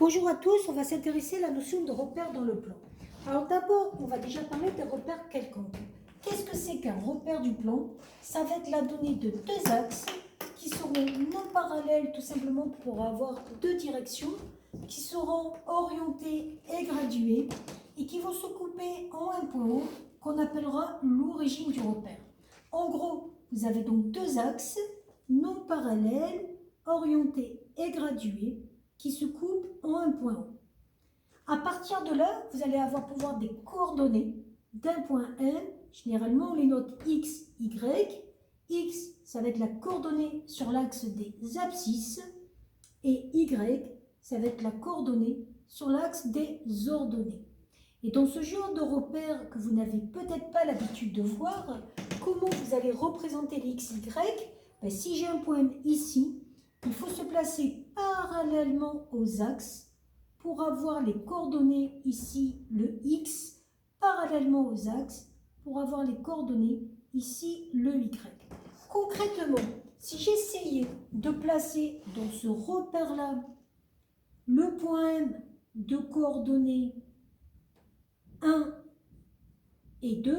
Bonjour à tous, on va s'intéresser à la notion de repère dans le plan. Alors d'abord, on va déjà parler des repères quelconques. Qu'est-ce que c'est qu'un repère du plan? Ça va être la donnée de deux axes qui seront non parallèles tout simplement pour avoir deux directions, qui seront orientées et graduées et qui vont se couper en un point haut qu'on appellera l'origine du repère. En gros, vous avez donc deux axes non parallèles, orientés et gradués qui se coupent en un point haut. À partir de là, vous allez pouvoir des coordonnées d'un point N. Généralement, on les note X, Y. X, ça va être la coordonnée sur l'axe des abscisses. Et Y, ça va être la coordonnée sur l'axe des ordonnées. Et dans ce genre de repère que vous n'avez peut-être pas l'habitude de voir, comment vous allez représenter les X, Y? Si j'ai un point ici, il faut se placer parallèlement aux axes pour avoir les coordonnées ici, le X, parallèlement aux axes pour avoir les coordonnées ici, le Y. Concrètement, si j'essayais de placer dans ce repère-là le point M de coordonnées 1 et 2,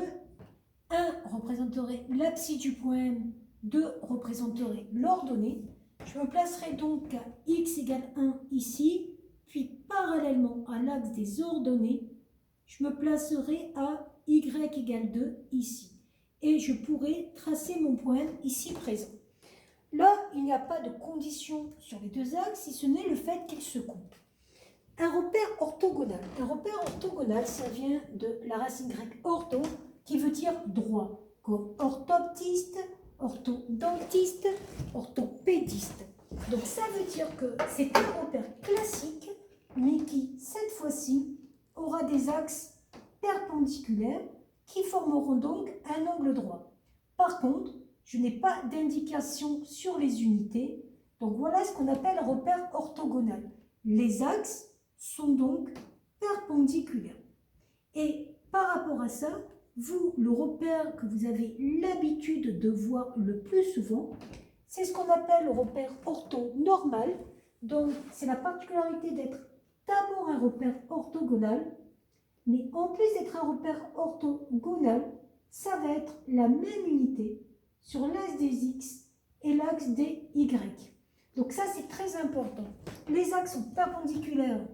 1 représenterait l'abscisse du point M, 2 représenterait l'ordonnée. Je me placerai donc à x égale 1 ici, puis parallèlement à l'axe des ordonnées, je me placerai à y égale 2 ici. Et je pourrai tracer mon point ici présent. Là, il n'y a pas de condition sur les deux axes, si ce n'est le fait qu'ils se coupent. Un repère orthogonal. Un repère orthogonal, ça vient de la racine grecque ortho, qui veut dire droit, comme orthoptiste, orthodontiste, orthopédiste. Donc ça veut dire que c'est un repère classique, mais qui, cette fois-ci, aura des axes perpendiculaires qui formeront donc un angle droit. Par contre, je n'ai pas d'indication sur les unités, donc voilà ce qu'on appelle repère orthogonal. Les axes sont donc perpendiculaires. Et par rapport à ça, vous, le repère que vous avez l'habitude de voir le plus souvent, c'est ce qu'on appelle le repère orthonormal. Donc, c'est la particularité d'être d'abord un repère orthogonal, mais en plus d'être un repère orthogonal, ça va être la même unité sur l'axe des X et l'axe des Y. Donc ça, c'est très important. Les axes sont perpendiculaires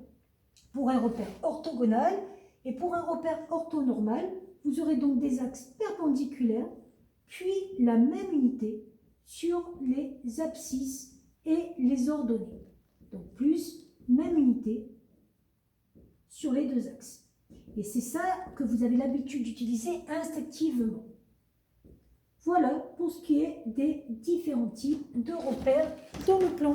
pour un repère orthogonal et pour un repère orthonormal, vous aurez donc des axes perpendiculaires, puis la même unité sur les abscisses et les ordonnées. Donc plus même unité sur les deux axes. Et c'est ça que vous avez l'habitude d'utiliser instinctivement. Voilà pour ce qui est des différents types de repères dans le plan.